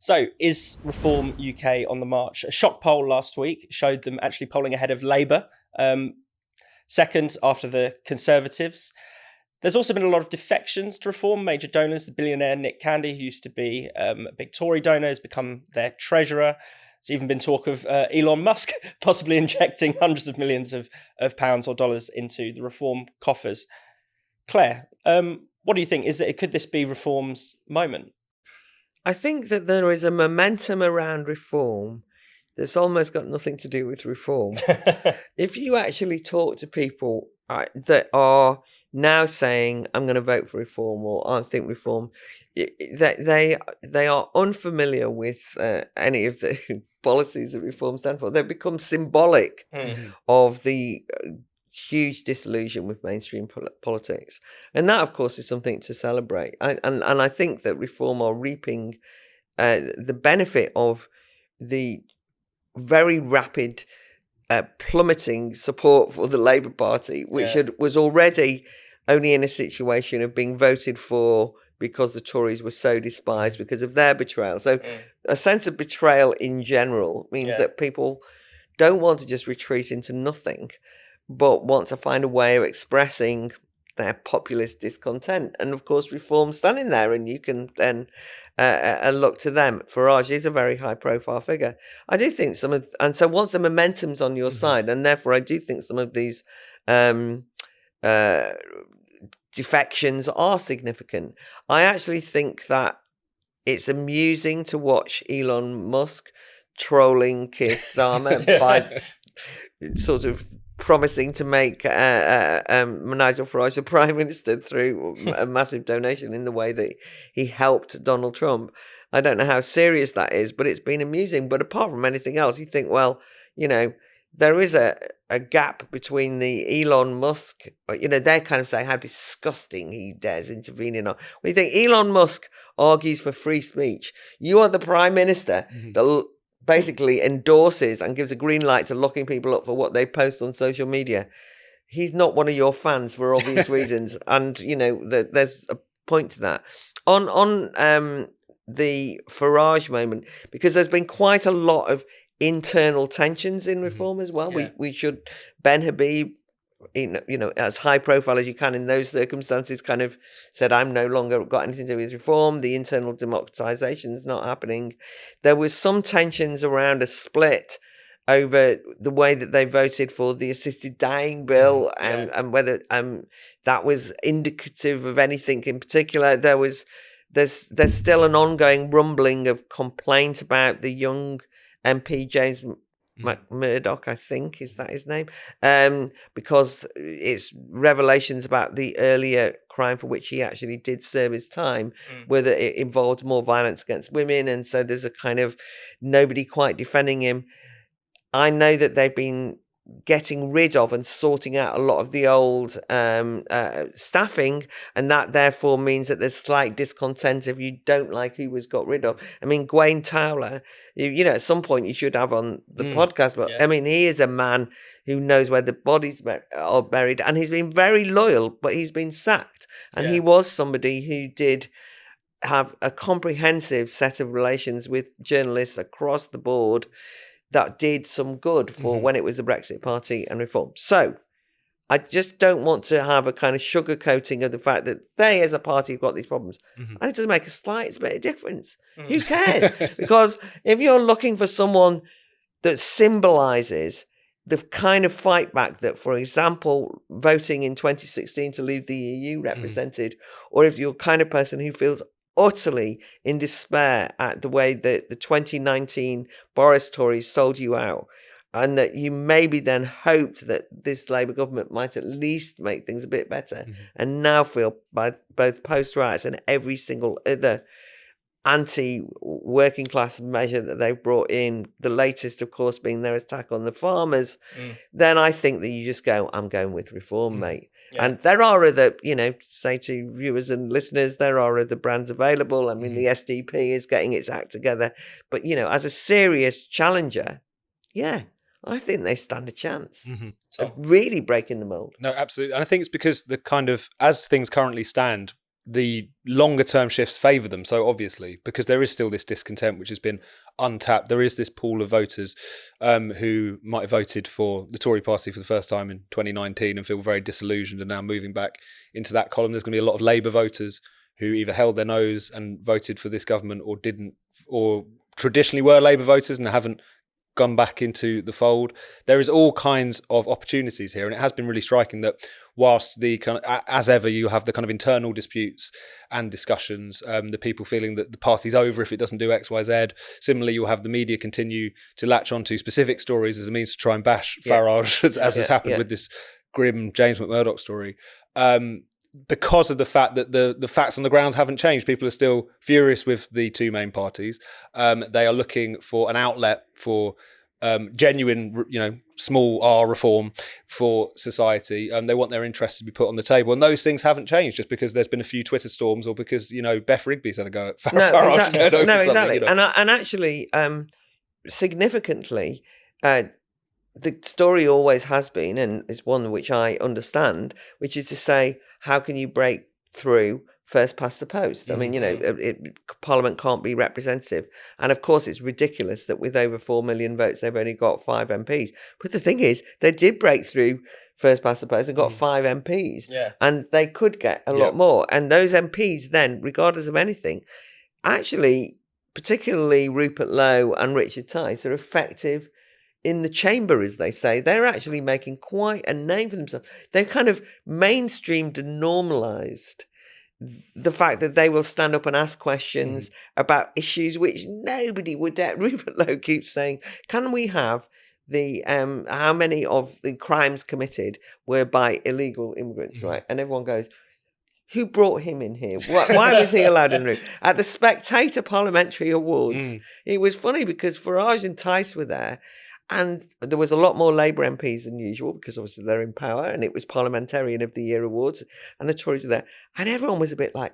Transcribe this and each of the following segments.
So, is Reform UK on the march? A shock poll last week showed them actually polling ahead of Labour, second after the Conservatives. There's also been a lot of defections to Reform. Major donors, the billionaire Nick Candy, who used to be a big Tory donor, has become their treasurer. There's even been talk of Elon Musk possibly injecting hundreds of millions of pounds or dollars into the Reform coffers. Claire, what do you think? Could this be Reform's moment? I think that there is a momentum around Reform that's almost got nothing to do with Reform. If you actually talk to people that are now saying, I'm going to vote for Reform, or I think Reform, they are unfamiliar with any of the policies that Reform stand for. They've become symbolic of the huge disillusion with mainstream politics. And that, of course, is something to celebrate. And I think that Reform are reaping the benefit of the very rapid plummeting support for the Labour Party, which was already only in a situation of being voted for because the Tories were so despised because of their betrayal. So a sense of betrayal in general means that people don't want to just retreat into nothing, but want to find a way of expressing their populist discontent. And of course, Reform standing there, and you can then look to them. Farage is a very high profile figure. I do think and so once the momentum's on your side, and therefore I do think some of these defections are significant. I actually think that it's amusing to watch Elon Musk trolling Keir Starmer by sort of promising to make Nigel Farage the Prime Minister through a massive donation in the way that he helped Donald Trump. I don't know how serious that is, but it's been amusing. But apart from anything else, you think, well, there is a gap between the Elon Musk, they're kind of saying how disgusting he dares intervene in. When you think Elon Musk argues for free speech, you are the Prime Minister that basically endorses and gives a green light to locking people up for what they post on social media. He's not one of your fans for obvious reasons, and there's a point to that. On the Farage moment, because there's been quite a lot of internal tensions in Reform as well. We should Ben Habib, as high profile as you can in those circumstances, kind of said, I'm no longer got anything to do with Reform. The internal democratization is not happening. There was some tensions around a split over the way that they voted for the assisted dying bill and whether that was indicative of anything in particular. There's still an ongoing rumbling of complaint about the young MP James Murdoch, I think, is that his name? Because it's revelations about the earlier crime for which he actually did serve his time, whether it involved more violence against women, and so there's a kind of nobody quite defending him. I know that they've been getting rid of and sorting out a lot of the old staffing, and that therefore means that there's slight discontent if you don't like who was got rid of. I mean, Gwaine Towler, at some point you should have on the podcast, but I mean, he is a man who knows where the bodies are buried, and he's been very loyal, but he's been sacked, and he was somebody who did have a comprehensive set of relations with journalists across the board that did some good for when it was the Brexit Party and Reform. So I just don't want to have a kind of sugarcoating of the fact that they as a party have got these problems. And it doesn't make a slight bit of difference. Who cares? Because if you're looking for someone that symbolises the kind of fight back that, for example, voting in 2016 to leave the EU represented, or if you're the kind of person who feels utterly in despair at the way that the 2019 Boris Tories sold you out, and that you maybe then hoped that this Labour government might at least make things a bit better, and now feel by both post-riots and every single other anti-working class measure that they've brought in, the latest, of course, being their attack on the farmers, then I think that you just go, I'm going with Reform, mate. Yeah. And there are other, say to viewers and listeners, there are other brands available. I mean, the SDP is getting its act together. But, as a serious challenger, I think they stand a chance of really breaking the mold. No, absolutely. And I think it's because the kind of, as things currently stand, the longer term shifts favour them so obviously, because there is still this discontent which has been untapped. There is this pool of voters who might have voted for the Tory party for the first time in 2019 and feel very disillusioned and now moving back into that column. There's going to be a lot of Labour voters who either held their nose and voted for this government or didn't, or traditionally were Labour voters and haven't gone back into the fold. There is all kinds of opportunities here, and it has been really striking that whilst the kind of, as ever, you have the kind of internal disputes and discussions, the people feeling that the party's over if it doesn't do X, Y, Z. Similarly, you'll have the media continue to latch onto specific stories as a means to try and bash Farage, as has happened with this grim James McMurdoch story. Because of the fact that the facts on the ground haven't changed, people are still furious with the two main parties. They are looking for an outlet for genuine, small R reform for society. They want their interests to be put on the table, and those things haven't changed just because there's been a few Twitter storms or because Beth Rigby's had a go at Farage. Exactly. And actually, significantly. The story always has been, and is one which I understand, which is to say, how can you break through first past the post? I mean, Parliament can't be representative. And of course, it's ridiculous that with over 4 million votes, they've only got 5 MPs. But the thing is, they did break through first past the post and got 5 MPs. Yeah. And they could get a lot more. And those MPs then, regardless of anything, actually, particularly Rupert Lowe and Richard Tice, are effective in the chamber, as they say. They're actually making quite a name for themselves. They've kind of mainstreamed and normalised the fact that they will stand up and ask questions about issues which nobody would dare. Rupert Lowe keeps saying, can we have the how many of the crimes committed were by illegal immigrants, right? And everyone goes, who brought him in here? Why was he allowed in the room? At the Spectator Parliamentary Awards, it was funny because Farage and Tice were there. And there was a lot more Labour MPs than usual because obviously they're in power, and it was Parliamentarian of the Year awards, and the Tories were there, and everyone was a bit like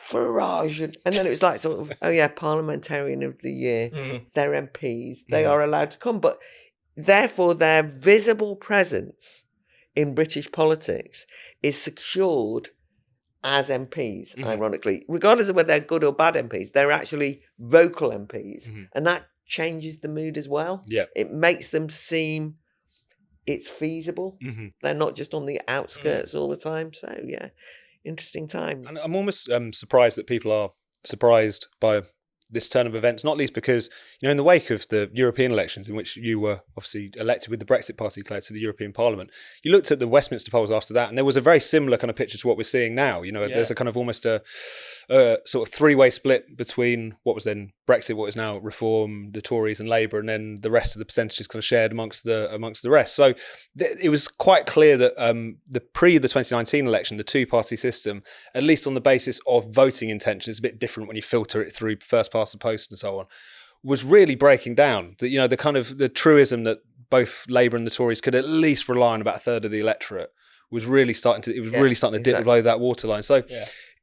Farage, and then it was like sort of, oh yeah, Parliamentarian of the Year, they're MPs, they are allowed to come, but therefore their visible presence in British politics is secured as MPs, ironically, regardless of whether they're good or bad MPs, they're actually vocal MPs, and that changes the mood as well. Yeah, it makes them seem it's feasible. They're not just on the outskirts all the time. So yeah, interesting times. And I'm almost surprised that people are surprised by this turn of events, not least because, in the wake of the European elections, in which you were obviously elected with the Brexit Party, Claire, to the European Parliament, you looked at the Westminster polls after that, and there was a very similar kind of picture to what we're seeing now. There's a kind of almost a sort of three-way split between what was then Brexit, what is now Reform, the Tories and Labour, and then the rest of the percentages kind of shared amongst the rest. So it was quite clear that the 2019 election, the two-party system, at least on the basis of voting intention, is a bit different when you filter it through first past the post and so on, was really breaking down. That the kind of the truism that both Labour and the Tories could at least rely on about a third of the electorate was really starting to dip below that waterline. So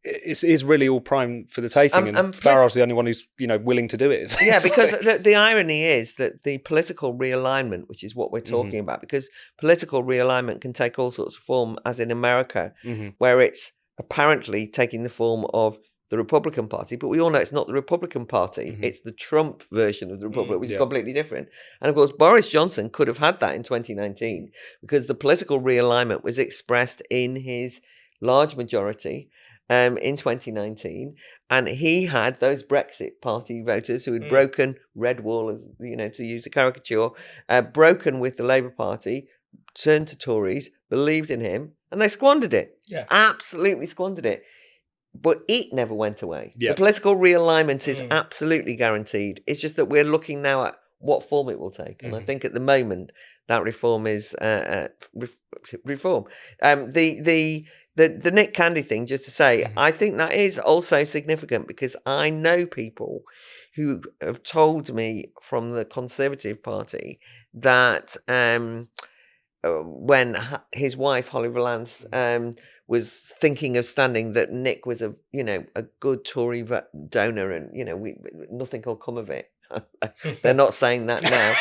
it is really all prime for the taking, and Farage's the only one who's willing to do it. Because the irony is that the political realignment, which is what we're talking about, because political realignment can take all sorts of form, as in America, where it's apparently taking the form of the Republican Party, but we all know it's not the Republican Party. It's the Trump version of the Republic, which is completely different. And of course, Boris Johnson could have had that in 2019 because the political realignment was expressed in his large majority in 2019, and he had those Brexit Party voters who had broken Red Wall, as to use the caricature, broken with the Labour Party, turned to Tories, believed in him, and they squandered it. Yeah, absolutely squandered it. But it never went away. Yep. The political realignment is absolutely guaranteed. It's just that we're looking now at what form it will take. And I think at the moment, that reform is reform. The Nick Candy thing, just to say, I think that is also significant because I know people who have told me from the Conservative Party that when his wife, Holly Valance, was thinking of standing, that Nick was a good Tory donor, and nothing will come of it. They're not saying that now.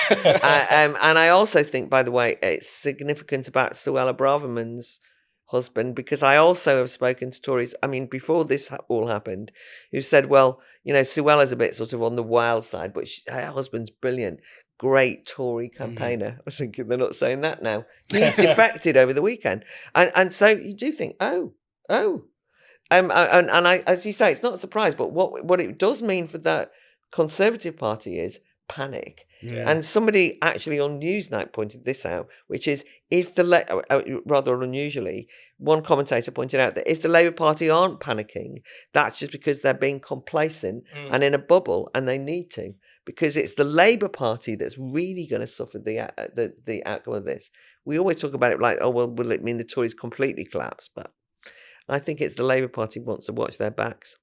And I also think, by the way, it's significant about Suella Braverman's husband, because I also have spoken to Tories, I mean, before this all happened, who said, well, you know, Suella's a bit sort of on the wild side, but her husband's brilliant. Great Tory campaigner. I was thinking they're not saying that now. He's defected over the weekend. And so you do think, oh. And I, as you say, it's not a surprise, but what it does mean for that Conservative Party is panic. Yeah. And somebody actually on Newsnight pointed this out, which is if rather unusually, one commentator pointed out that if the Labour Party aren't panicking, that's just because they're being complacent and in a bubble, and they need to, because it's the Labour Party that's really going to suffer the outcome of this. We always talk about it like, oh, well, will it mean the Tories completely collapse? But I think it's the Labour Party wants to watch their backs.